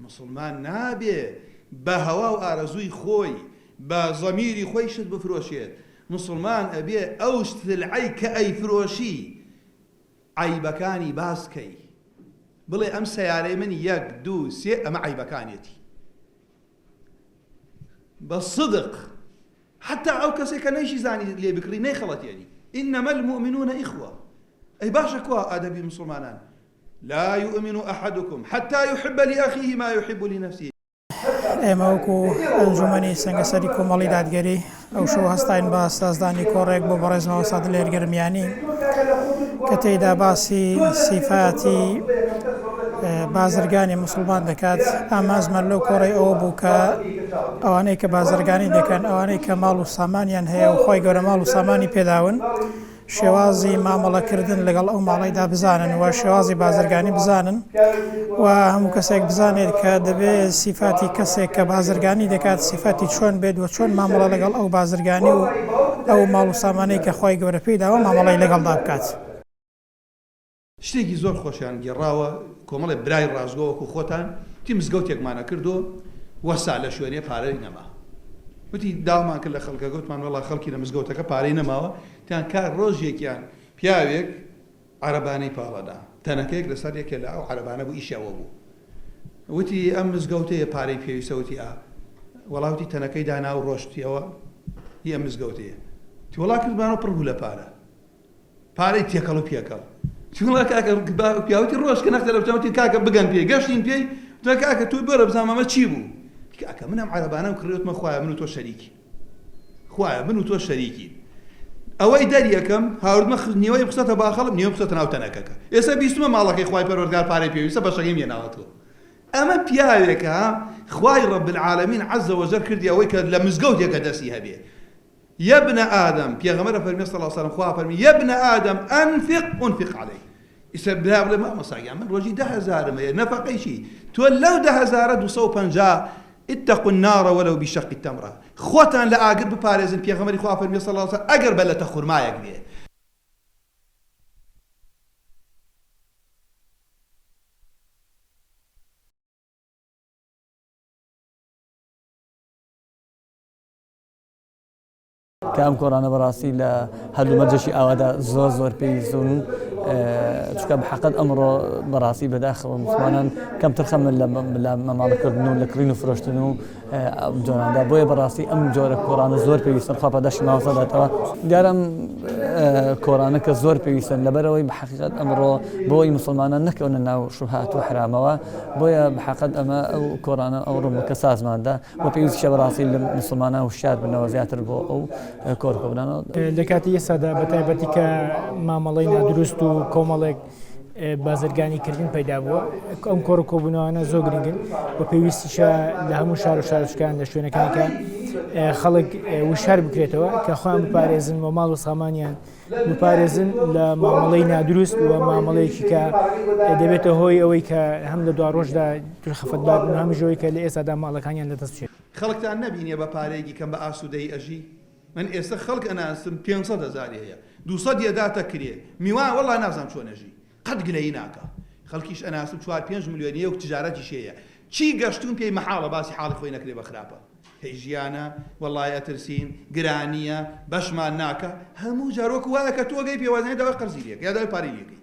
مسلمان نابێ بە هەوا و ئارەزووی خۆی بە زەمیری خۆی شت بفرۆشێت. مسلمان ئەبێ ئەو سلعەی کە ئەیفرۆشی عیبەکانی باسکەی، بڵێ ئەم سەیارەی من 1 2 3 ئەمە عیبەکانێتی بە صدق، حتى ئەو کەسێک کە نەیشی زانی لێ بکڕی نەیخەڵەتێنی. إنما المؤمنون إخوة. أي باشا كوا أدبي مسلمان لا يؤمن أحدكم حتى يحب لأخيه ما يحب لنفسه. ئێمەوەکو ئەنجومەنی سەنگەسەری کۆمەڵی دادگەری ئەو شەو هەستاین بە سازدانی کۆڕێک بۆ بەڕێزمەوە سەد لێرگرمیانی کە تێیدا باسی سیفاتی بازرگانی مسلمان دەکات. ئامازمان لەو کۆڕی ئەوە بوو کە ئەوانەی کە بازرگانی دەکەن، ئەوانەی کە ماڵ و سامانیان هەیە و خۆی گەورە ماڵ و سامانی پێداون، شێوازی مامەڵەکردن لەگەڵ ئەو ماڵیدا بزانن و شێوازی بازرگانی بزانن و هەموو کەسێک بزانێت کە دەبێت سیفاتی کەسێک کە بازرگانی دەکات سیفاتی چۆن بێت و چۆن مامەڵە لەگەڵ ئەو بازرگانی و ئەو ماڵ و سامانەی کە خۆی گەورە پێداوە مامەڵەی لەگەڵدا بکات. شتێکی زۆر خۆشیان گێڕاوە کۆمەڵێ برای ڕازگۆوەکو خۆتان تی مزگەوتێکمانە کردو وەسا لە شوێنێ پارەی نەما. وتی داوامان کرد لە خەڵکە گوتمان وەڵا خەڵکی لە مزگەوتەکە پارەی نەماوە. تیان کار ڕۆژێکیان پیاوێک عەرەبانەی پاڵەدا تەنەکەیەک لەسەر یەکێ لە ئەو عەرەبانە بوو ئیشەوە بوو. وتی ئەم مزگەوتەیە پارەی پێویستە. وتی وەڵا وتی تەنەکەی دانا و ڕۆشتیەوە هی ئەم مزگەوتەیە. تی وەڵا کردمانەوە پڕ بوو لە پارەی تێکەڵ و پێکەڵ. چونڵە کاکە پیاوەتی ڕۆژ کە نەختە لە بچوتی کاکە بگەن پێی گەشتین پێی تا کاکە توی بەرە بزانمەمە چی بوو. کاکە منم عەرەبانەم کڕیوتمە خوایە من و تۆ شەریکی، خوایە من و تۆ شەریکی. ئەوەی دەریەکەم هاوردمە نیوەی بخسەتە باخەڵم نیوە بخسەتە ناو تەنەکەکە. ئێستا بیستمە ماڵەکەی خوای پەروەردگار پارەی پێویستە بەشەکەیم هێناوەتەوە. ئەمە پیاوێکە خوای رب العالمین عز وجل کردی ئەوەی کە لە مزگەوتێکە دەستی هەبێ. يا ابن آدم پیغمبر فرمی صلی الله علیه و سلم خواه فرمی يا ابن آدم أنفق عليه. يسبها بلا ما مصايا من روجي 10,000 نفقي شيء تولوا 10,250 اتقوا النار ولو بشق التمرة. خوتان لا أقرب ببارزن پیغمبر خواه فرمی صلی الله علیه و سلم أقرب لا تخور ما يقبيه. كام كورانا براسي لهذا المرجشي أودا زور بيزون شو كم حقد أمره براسي بداخل مسلمان كم ترخم من لما ما ذكرناه لكرينو فرشتنو جورانا دا بوي براسي أم جورا كورانا زور بيزون خابا داش ما وصلت توا دارم كورانا كزور بيزون لبروي بحقيقة أمره بوي مسلمان نكون إنه شبهات وحرامة بوي بحقيقة أما أو كورانا أو رم كساز ما ده وبيز شبراسي المسلمان والشاب بالنوازيات البو أو كوركوبنا لكاتي يسادا بتايبتي كمامەڵەی دروست و کۆمەڵێک بازرگانی کردن پیدا بووە. ئەم کۆڕکۆبوونەوانە زۆر گرنگن و پێویستیشە لە هەموو شار و شارچکان لە شوێنەکانکە خەڵک وشار بکرێتەوە کە خۆیان بپارێزن و ماڵ و سامانیان بپارێزن لە مامەڵەی نادروست و مامەڵەیەکی کە دەبێتە هۆی ئەوەی کە هەم لە دوا ڕۆژدا خەفەتبار بن هەمیشەوەی کە لە ئێستادا ماڵەکانیان لەدەست بچێت. خەڵکتان نەبینێ بە پارەیەکی کەم بە ئاسوودەی ئەژی. من ئێستا خەڵک ئەناسم 500,000 هەیە 200 داتا کرێ میوان وەڵا نازانم چۆنەژی قەت گلەیی ناکە. خەڵکیش ئەناسم 4-5 ملیۆنیە و تجارەتی شەیە چی گەشتون پێی مەحاڵە باسی حاڵی خۆی نەکرێ بە خراپە. هەی ژیانە وەڵای ئەترسین گرانیە بەشمان ناکە هەموو جارۆک وایە کە تۆ گەی پێوازنەی داوای قەرزیلێک یا داوای پارەیەکی.